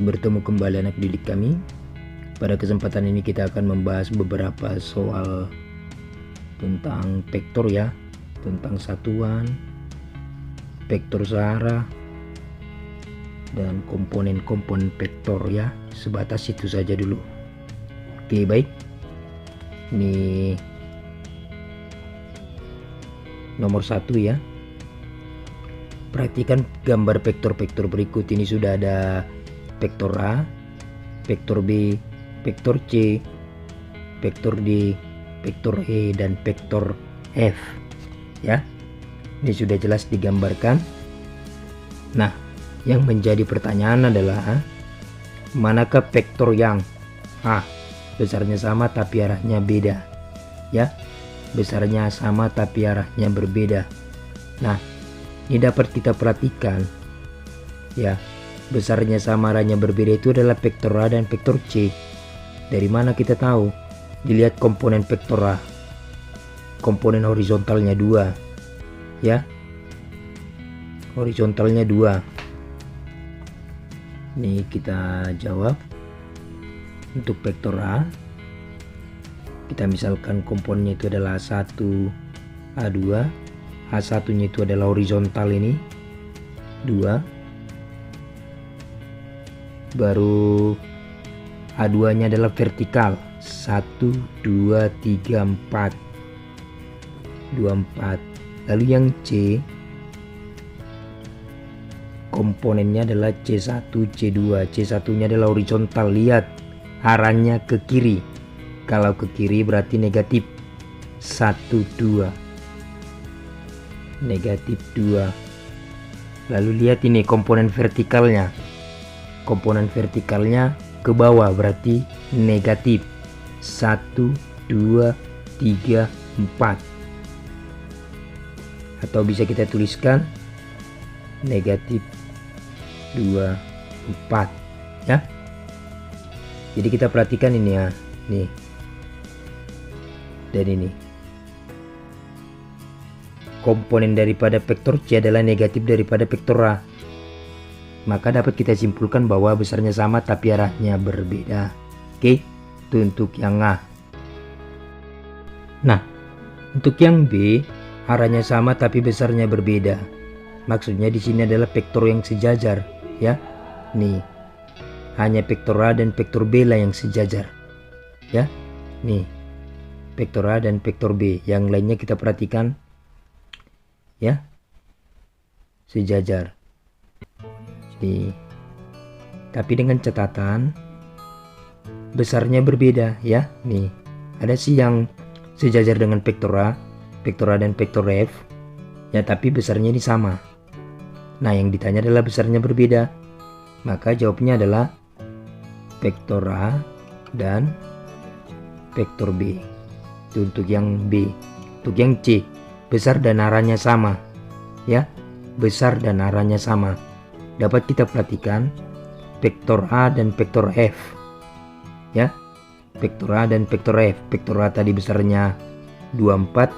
bertemu kembali anak didik kami. Pada kesempatan ini kita akan membahas beberapa soal tentang vektor ya, tentang satuan, vektor searah, dan komponen-komponen vektor ya. Sebatas itu saja dulu. Oke, baik. Ini nomor 1 ya. Perhatikan gambar vektor-vektor berikut. Ini sudah ada vektor A, vektor B, vektor C, vektor D, vektor E, dan vektor F ya. Ini sudah jelas digambarkan. Nah, yang menjadi pertanyaan adalah manakah vektor yang A besarnya sama tapi arahnya beda ya, besarnya sama tapi arahnya berbeda. Nah, ini dapat kita perhatikan ya, besarnya sama arahnya berbeda itu adalah vektor A dan vektor C. Dari mana kita tahu? Dilihat komponen vektor A, komponen horizontalnya 2 ya, horizontalnya 2. Ini kita jawab. Untuk vektor A, kita misalkan komponennya itu adalah A1, A2. A1 nya itu adalah horizontal ini 2, baru A2 nya adalah vertikal 1, 2, 3, 4, 24. Lalu yang C, komponennya adalah C1, C2. C1 nya adalah horizontal, lihat arahnya ke kiri. Kalau ke kiri berarti negatif 1, 2, negatif 2. Lalu lihat ini komponen vertikalnya, komponen vertikalnya ke bawah berarti negatif 1, 2, 3, 4. Atau bisa kita tuliskan negatif 2, 4 ya. Jadi kita perhatikan ini ya, nih dan ini komponen daripada vektor C adalah negatif daripada vektor A, maka dapat kita simpulkan bahwa besarnya sama tapi arahnya berbeda. Oke, itu untuk yang A. Nah, untuk yang B, arahnya sama tapi besarnya berbeda. Maksudnya di sini adalah vektor yang sejajar ya. Nih, hanya vektor A dan vektor B lah yang sejajar ya. Nih, vektor A dan vektor B, yang lainnya kita perhatikan ya, sejajar. Nih, tapi dengan catatan besarnya berbeda ya. Nih, ada sih yang sejajar dengan vektor A dan vektor F ya, tapi besarnya ini sama. Nah, yang ditanya adalah besarnya berbeda, maka jawabnya adalah vektor A dan vektor B. Itu untuk yang B. Untuk yang C, besar dan arahnya sama ya, besar dan arahnya sama. Dapat kita perhatikan vektor A dan vektor F ya, vektor A dan vektor F. Vektor A tadi besarnya 24,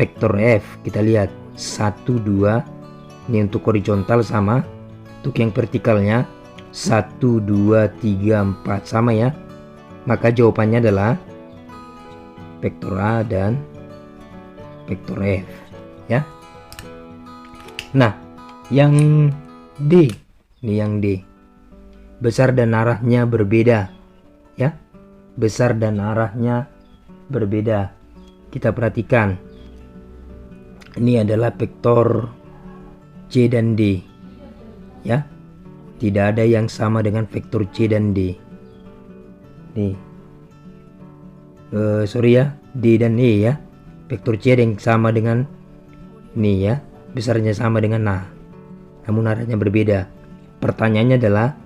vektor F kita lihat 1, 2. Ini untuk horizontal sama, untuk yang vertikalnya 1, 2, 3, 4 sama ya. Maka jawabannya adalah vektor A dan vektor F ya. Nah, yang D, ini yang D, besar dan arahnya berbeda ya, besar dan arahnya berbeda. Kita perhatikan ini adalah vektor C dan D ya, tidak ada yang sama dengan vektor C dan D. Nih, sorry ya, D dan E ya. Vektor C ada yang sama dengan ini ya, besarnya sama dengan A, namun arahnya berbeda. Pertanyaannya adalah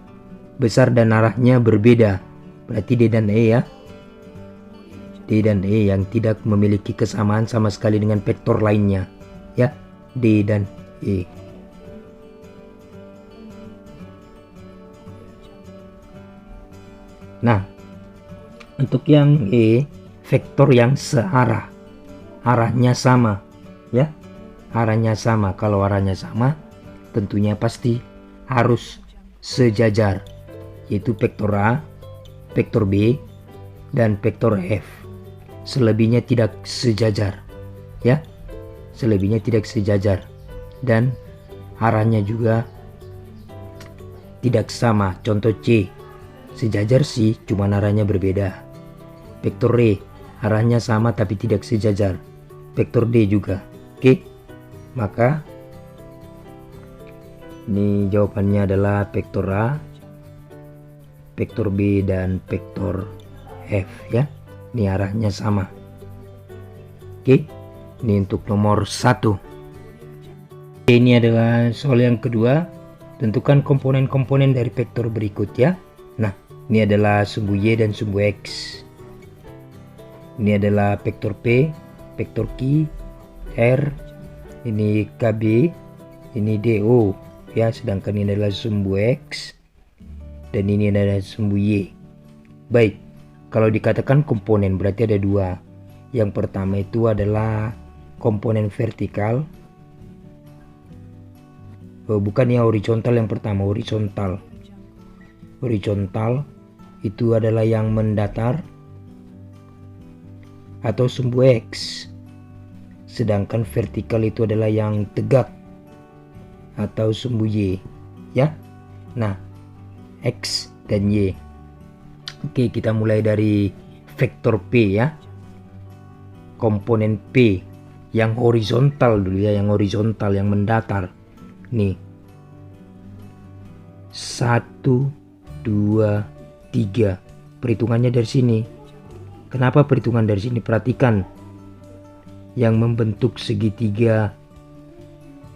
besar dan arahnya berbeda, berarti D dan E ya. D dan E yang tidak memiliki kesamaan sama sekali dengan vektor lainnya ya, D dan E. Nah, untuk yang E, vektor yang searah, arahnya sama ya, arahnya sama. Kalau arahnya sama tentunya pasti harus sejajar yaitu vektor A, vektor B, dan vektor F. Selebihnya tidak sejajar, ya. Selebihnya tidak sejajar dan arahnya juga tidak sama. Contoh C, sejajar sih, cuma arahnya berbeda. Vektor E, arahnya sama tapi tidak sejajar. Vektor D juga. Oke, maka ini jawabannya adalah vektor A, vektor B, dan vektor F, ya. Ini arahnya sama. Oke, ini untuk nomor 1. Ini adalah soal yang kedua. Tentukan komponen-komponen dari vektor berikut, ya. Nah, ini adalah sumbu Y dan sumbu X. Ini adalah vektor P, vektor Q, R, ini KB, ini DO, ya. Sedangkan ini adalah sumbu X dan ini adalah sumbu Y. Baik, kalau dikatakan komponen berarti ada dua. Yang pertama itu adalah komponen vertikal. Bukan ya, horizontal yang pertama, horizontal. Horizontal itu adalah yang mendatar atau sumbu X. Sedangkan vertikal itu adalah yang tegak atau sumbu Y, ya. Nah, X dan Y. Oke, kita mulai dari vektor P, ya. Komponen P yang horizontal dulu, ya, yang horizontal, yang mendatar. Nih, 1, 2, 3. Perhitungannya dari sini. Kenapa perhitungan dari sini? Perhatikan yang membentuk segitiga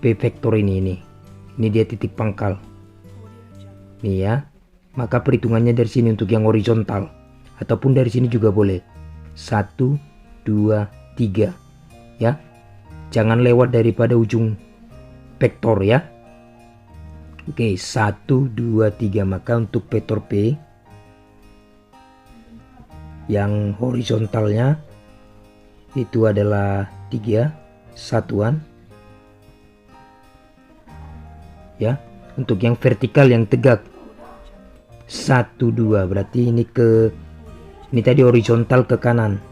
P vektor ini. Ini dia titik pangkal. Nih, ya. Maka perhitungannya dari sini untuk yang horizontal. Ataupun dari sini juga boleh. 1, 2, 3. Ya. Jangan lewat daripada ujung vektor, ya. Oke, 1, 2, 3. Maka untuk vektor P yang horizontalnya itu adalah 3 satuan, ya. Untuk yang vertikal yang tegak 1, 2, berarti ini tadi horizontal ke kanan.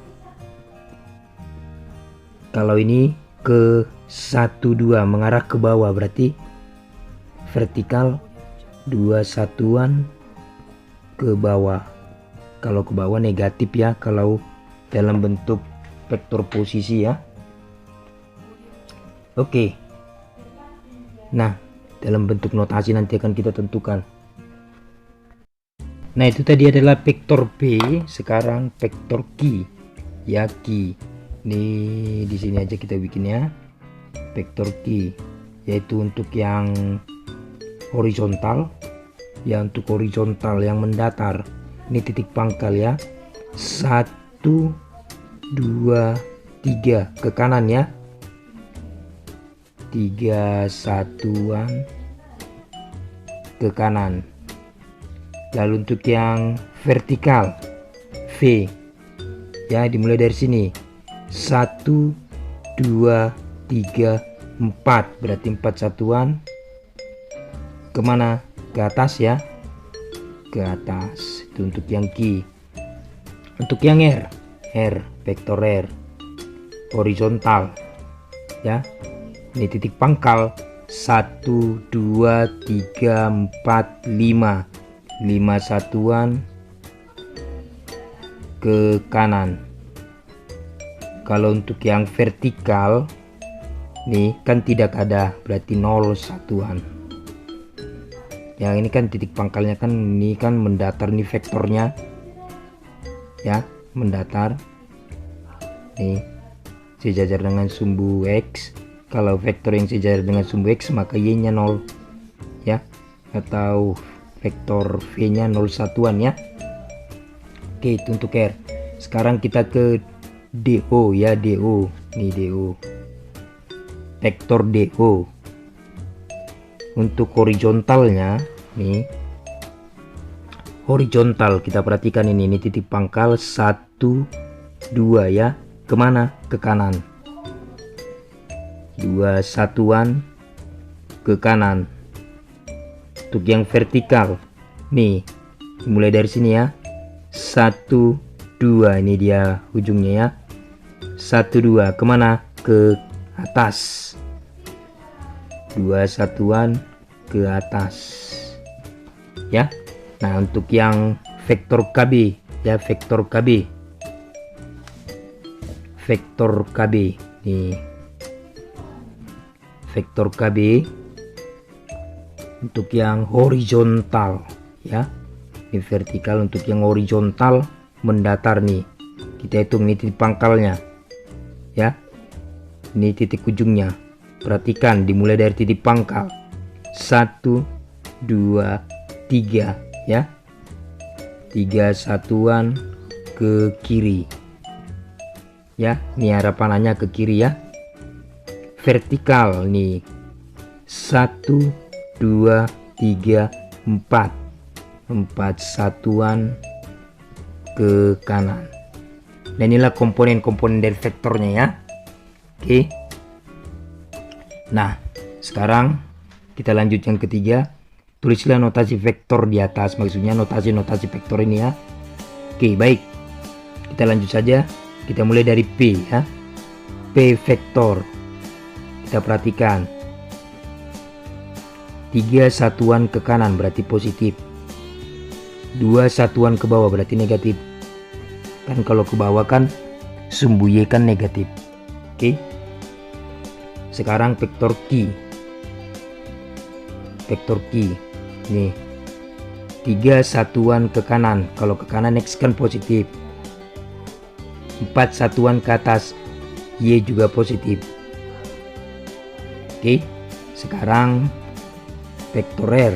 Kalau ini ke 1, 2 mengarah ke bawah, berarti vertikal 2 satuan ke bawah. Kalau ke bawah negatif, ya, kalau dalam bentuk vektor posisi, ya. Oke. Nah, dalam bentuk notasi nanti akan kita tentukan. Nah, itu tadi adalah vektor P. Sekarang vektor Q, ya, Q. Ini di sini aja kita bikinnya. Vektor Q yaitu untuk yang horizontal, ya, untuk horizontal yang mendatar. Ini titik pangkal, ya. 1, 2, 3 ke kanan, ya. 3 satuan ke kanan. Lalu untuk yang vertikal V, ya, dimulai dari sini. 1, 2, 3, 4. Berarti 4 satuan kemana? Ke atas, ya. Ke atas. Itu untuk yang Q. Untuk yang R, vektor R horizontal, ya. Ini titik pangkal 1, 2, 3, 4, 5. 5 satuan ke kanan. Kalau untuk yang vertikal nih kan tidak ada, berarti 0 satuan. Yang ini kan titik pangkalnya kan, ini kan mendatar nih vektornya, ya, mendatar. Nih sejajar dengan sumbu X. Kalau vektor yang sejajar dengan sumbu X maka Y-nya 0, ya, atau vektor V-nya 0 satuan, ya. Oke, itu untuk R. Sekarang kita ke DO, ya, DO. Nih DO. Vektor DO. Untuk horizontalnya nih, horizontal kita perhatikan ini titik pangkal 1, 2, ya. Kemana? Ke kanan. 2 satuan ke kanan. Untuk yang vertikal nih Mulai dari sini ya. 1 2, ini dia ujungnya ya. 1 2 kemana? Ke atas. 2 satuan ke atas ya. Nah, untuk yang vektor KB ya, vektor KB nih, vektor KB untuk yang horizontal ya. Ini vertikal, untuk yang horizontal mendatar nih. Kita hitung ini titik pangkalnya ya. Ini titik ujungnya. Perhatikan, dimulai dari titik pangkal. 1 2 3 ya. 3 satuan ke kiri ya. Ini arah panahnya ke kiri ya. Vertikal nih. 1 2 3 4 satuan ke kanan. Dan inilah komponen-komponen dari vektornya ya. Oke. Nah, sekarang kita lanjut yang ketiga. Tulislah notasi vektor di atas, maksudnya notasi vektor ini ya. Oke, baik. Kita lanjut saja. Kita mulai dari P ya. P vektor. Kita perhatikan. 3 satuan ke kanan berarti positif. 2 satuan ke bawah berarti negatif. Kan kalau ke bawah kan sumbu Y kan negatif. Oke. Sekarang vektor Q. Vektor Q. Nih. 3 satuan ke kanan. Kalau ke kanan X kan positif. 4 satuan ke atas. Y juga positif. Oke. Sekarang vektor R.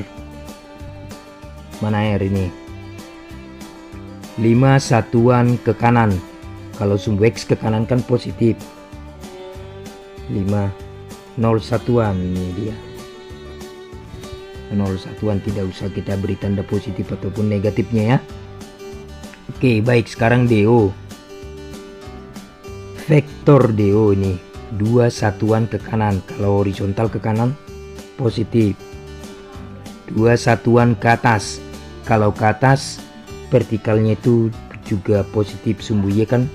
Mana R ini? 5 satuan ke kanan. Kalau sumbu X ke kanan kan positif. 5 0 satuan, ini dia. 0 satuan, tidak usah kita beri tanda positif ataupun negatifnya ya. Oke, baik. Sekarang DO. Vektor DO ini 2 satuan ke kanan. Kalau horizontal ke kanan positif. 2 satuan ke atas. Kalau ke atas vertikalnya itu juga positif. Sumbu Y kan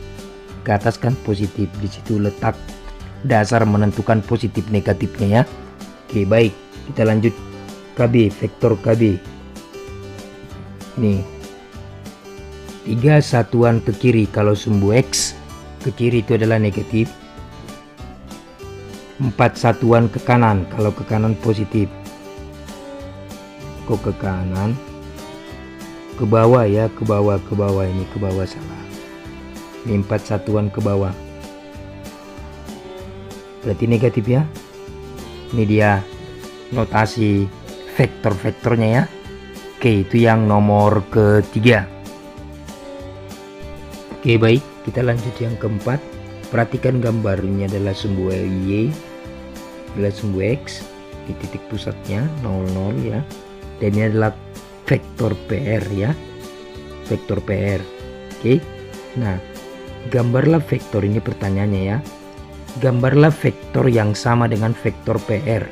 ke atas kan positif. Di situ letak dasar menentukan positif negatifnya ya. Oke, baik. Kita lanjut KB, vektor KB. Nih. 3 satuan ke kiri. Kalau sumbu X ke kiri itu adalah negatif. 4 satuan ke kanan. Kalau ke kanan positif. Kok ke kanan? Ke bawah ya, ke bawah ini, ke bawah salah. Ini 4 satuan ke bawah. Berarti negatif ya. Ini dia notasi vektor-vektornya ya. Oke, itu yang nomor ketiga. Oke, baik. Kita lanjut yang keempat. Perhatikan gambar, ini adalah sumbu Y, adalah sumbu X. Di titik pusatnya 00 ya. Dan ini adalah vektor PR ya. Vektor PR. Oke. Nah, gambarlah vektor, ini pertanyaannya ya. Gambarlah vektor yang sama dengan vektor PR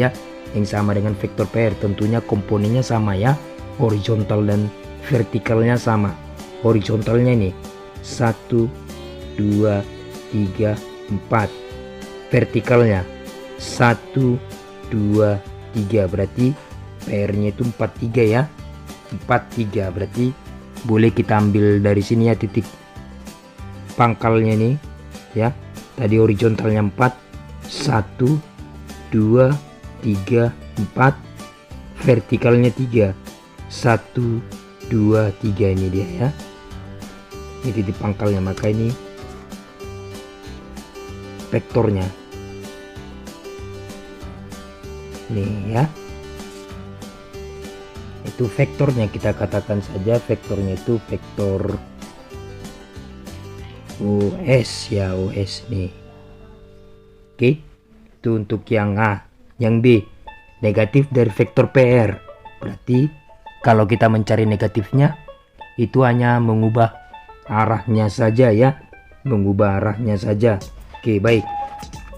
ya. Yang sama dengan vektor PR, tentunya komponennya sama ya. Horizontal dan vertikalnya sama. Horizontalnya ini 1 2 3 4. Vertikalnya 1 2 3, berarti PR-nya itu 43 ya. 43 berarti boleh kita ambil dari sini ya, titik pangkalnya nih ya. Tadi horizontalnya 4, 1 2 3 4, vertikalnya 3, 1 2 3, ini dia ya. Ini titik pangkalnya, maka ini vektornya. Nih ya. Itu vektornya, kita katakan saja vektornya itu vektor OS ya, OS nih. Oke, itu untuk yang A. Yang B, negatif dari vektor PR. Berarti kalau kita mencari negatifnya, itu hanya mengubah arahnya saja ya. Mengubah arahnya saja. Oke, baik.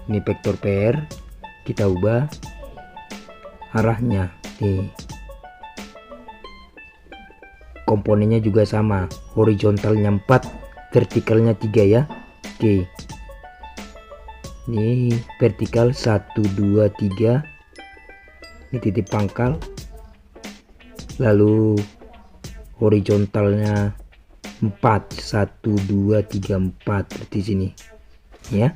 Ini vektor PR, kita ubah arahnya. Nih. komponennya juga sama, horizontalnya 4, vertikalnya 3 ya. Oke, ini vertikal 1 2 3, ini titik pangkal, lalu horizontalnya 4, 1 2 3 4 di sini ya.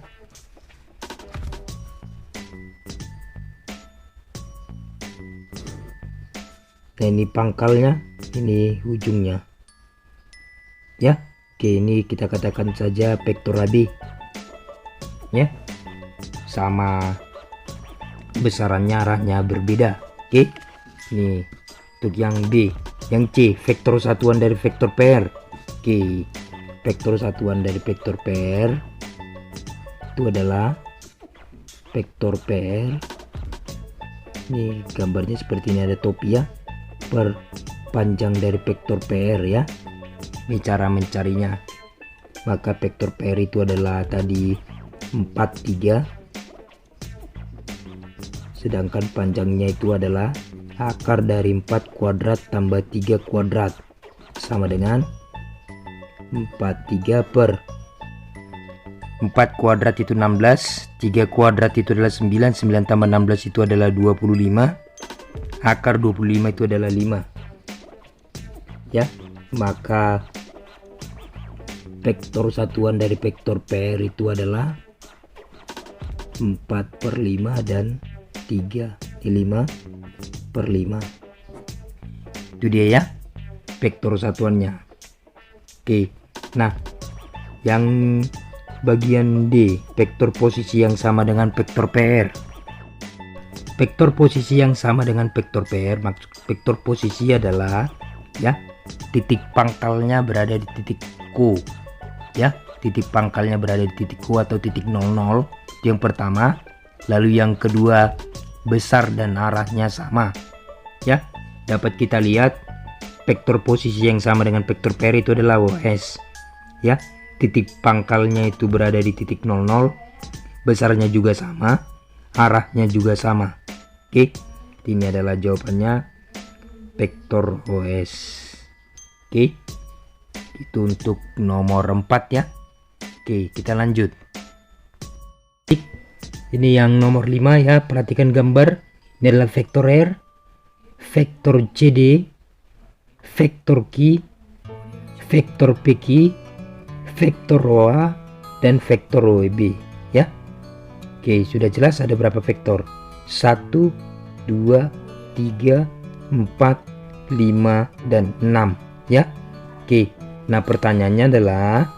Nah ini pangkalnya, ini ujungnya ya. Oke, ini kita katakan saja vektor AB ya, sama besarannya, arahnya berbeda. Oke, ini untuk yang B. Yang C, vektor satuan dari vektor PR. Oke, vektor satuan dari vektor PR itu adalah vektor PR. Ini gambarnya seperti ini, ada topi ya, per panjang dari vektor PR ya. Ini cara mencarinya. Maka vektor PR itu adalah tadi 4 3, sedangkan panjangnya itu adalah akar dari 4 kuadrat tambah 3 kuadrat sama dengan 43 per 4 kuadrat itu 16, 3 kuadrat itu adalah 9, 9 tambah 16 itu adalah 25, akar 25 itu adalah 5 ya. Maka vektor satuan dari vektor PR itu adalah 4 per 5 dan 3, 5 per 5. Itu dia ya vektor satuannya. Oke, nah yang bagian D, vektor posisi yang sama dengan vektor PR. Vektor posisi yang sama dengan vektor PR, maksud vektor posisi adalah ya, titik pangkalnya berada di titik Q ya, titik pangkalnya berada di titik Q atau titik 00, yang pertama. Lalu yang kedua, besar dan arahnya sama ya. Dapat kita lihat vektor posisi yang sama dengan vektor PR itu adalah OS ya, titik pangkalnya itu berada di titik 00, besarnya juga sama, arahnya juga sama. Oke, ini adalah jawabannya, vektor OS. Oke, itu untuk nomor 4 ya. Oke, kita lanjut. Ini yang nomor 5 ya, perhatikan gambar. Ini adalah vektor R, vektor CD, vektor Q, vektor PQ, vektor OA, dan vektor OB ya. Oke, sudah jelas ada berapa vektor? 1, 2, 3, 4, 5, dan 6 ya. Oke, nah pertanyaannya adalah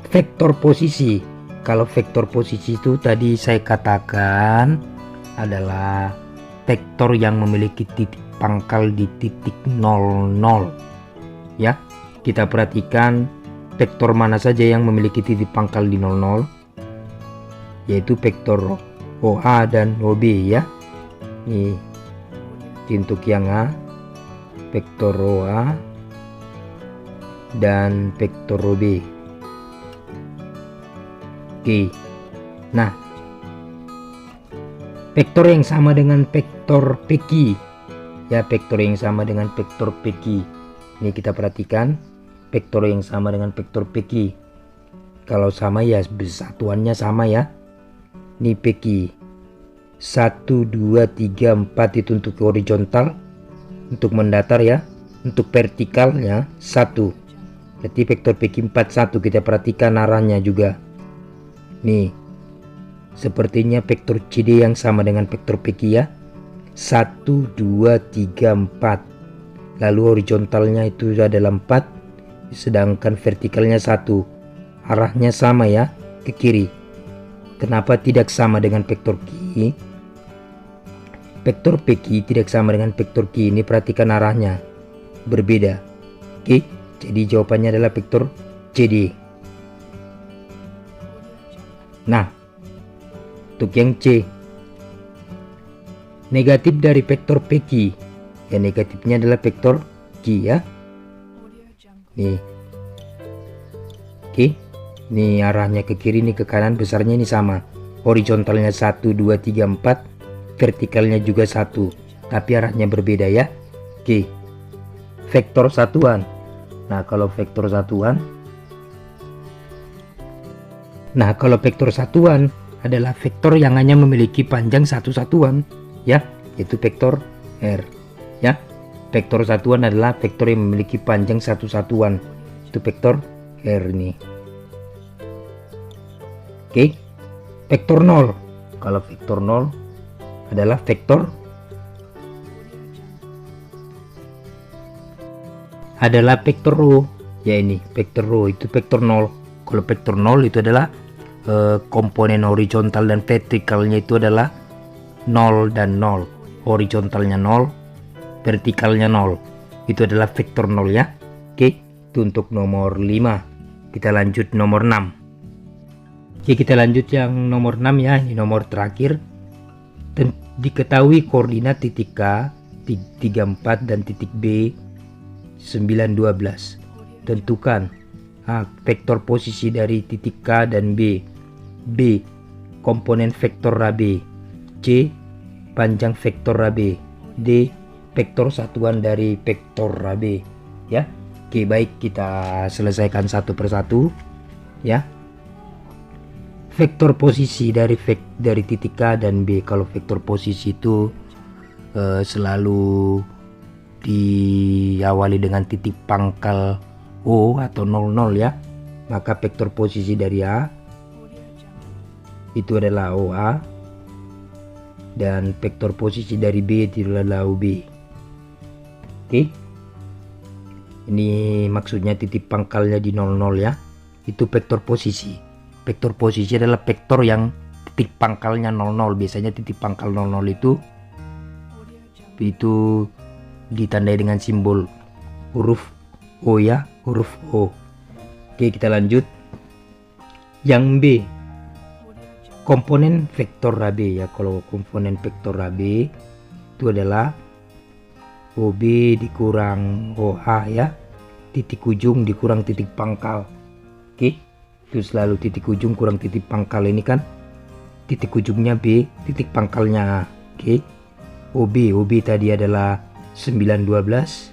vektor posisi. Kalau vektor posisi itu tadi saya katakan adalah vektor yang memiliki titik pangkal di titik 00 ya. Kita perhatikan vektor mana saja yang memiliki titik pangkal di 00, yaitu vektor OA dan OB ya. Ini untuk yang A, vektor OA dan vektor OB. Oke, nah vektor yang sama dengan vektor PQ ya, vektor yang sama dengan vektor PQ. Ini kita perhatikan vektor yang sama dengan vektor PQ. Kalau sama ya satuannya sama ya. Ini PQ 1 2 3 4 itu untuk horizontal, untuk mendatar ya. Untuk vertikalnya 1, berarti vektor PQ 4 1. Kita perhatikan arahnya juga. Nih, sepertinya vektor CD yang sama dengan vektor PQ ya. 1 2 3 4. Lalu horizontalnya itu adalah 4, sedangkan vertikalnya 1. Arahnya sama ya, ke kiri. Kenapa tidak sama dengan vektor Q? Vektor PQ tidak sama dengan vektor Q. Ini perhatikan arahnya berbeda. Oke, jadi jawabannya adalah vektor CD. Nah, untuk yang C, negatif dari vektor PQ ya, negatifnya adalah vektor Q ya. Nih, oke, ini arahnya ke kiri, ini ke kanan, besarnya ini sama, horizontalnya 1 2 3 4, vertikalnya juga 1, tapi arahnya berbeda ya. Oke, vektor satuan. Nah, kalau vektor satuan adalah vektor yang hanya memiliki panjang satu satuan, ya, yaitu vektor R, ya. Vektor satuan adalah vektor yang memiliki panjang satu satuan, itu vektor R ini. Oke. Vektor 0. Kalau vektor 0 adalah vektor rho, ya ini vektor rho itu vektor 0. Kalau vektor 0 itu adalah komponen horizontal dan vertikalnya itu adalah 0 dan 0. Horizontalnya 0, vertikalnya 0. Itu adalah vektor 0, ya. Oke, itu untuk nomor 5. Kita lanjut nomor 6. Oke, kita lanjut yang nomor 6 ya. Ini nomor terakhir. Diketahui koordinat titik K 34 dan titik B 912. Tentukan vektor posisi dari titik K dan B. B, komponen vektor AB. C, panjang vektor AB. D, vektor satuan dari vektor AB, ya. Oke, baik, kita selesaikan satu persatu, ya. Vektor posisi dari titik K dan B. Kalau vektor posisi itu selalu diawali dengan titik pangkal O atau 00, ya. Maka vektor posisi dari A itu adalah OA, dan vektor posisi dari B itu adalah OB. Oke, ini maksudnya titik pangkalnya di 00, ya. Itu vektor posisi. Vektor posisi adalah vektor yang titik pangkalnya 00. Biasanya titik pangkal 00 itu ditandai dengan simbol huruf O, ya, huruf O. Oke, kita lanjut. Yang B, komponen vektor AB, ya. Kalau komponen vektor AB itu adalah OB dikurang OA, ya. Titik ujung dikurang titik pangkal. Oke, itu selalu titik ujung kurang titik pangkal. Ini kan titik ujungnya B, titik pangkalnya A. Oke, OB tadi adalah 912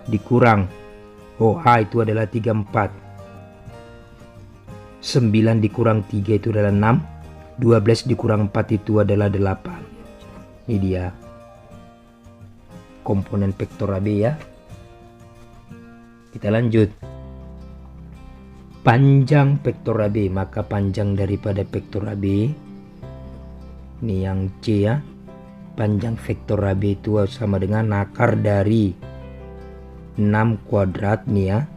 dikurang OA itu adalah 34. 9 dikurang 3 itu adalah 6. 12 dikurang 4 itu adalah 8. Ini dia komponen vektor AB, ya. Kita lanjut. Panjang vektor AB, maka panjang daripada vektor AB ini yang C, ya. Panjang vektor AB itu sama dengan akar dari 6 kuadrat nih, ya,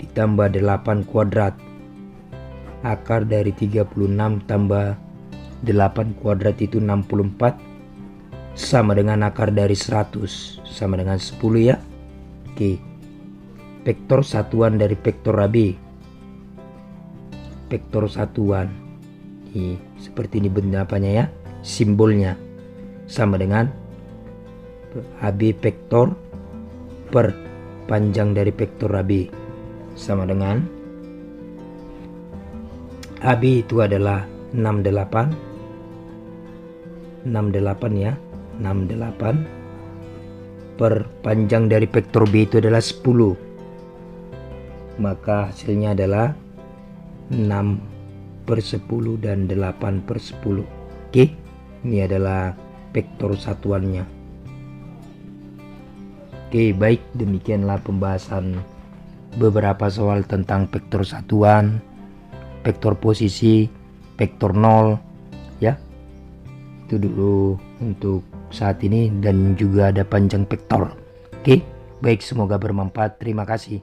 ditambah 8 kuadrat. Akar dari 36 tambah 8 kuadrat itu 64, sama dengan akar dari 100, sama dengan 10, ya. Oke, vektor satuan dari vektor AB. Vektor satuan ini seperti ini bentuk apanya, ya, simbolnya, sama dengan AB vektor per panjang dari vektor AB, sama dengan AB itu adalah 68, ya, 68 per panjang dari vektor B itu adalah 10. Maka hasilnya adalah 6/10 dan 8/10. Oke, ini adalah vektor satuannya. Oke, baik, demikianlah pembahasan beberapa soal tentang vektor satuan, vektor posisi, vektor 0, ya. Itu dulu untuk saat ini, dan juga ada panjang vektor. Oke, baik, semoga bermanfaat. Terima kasih.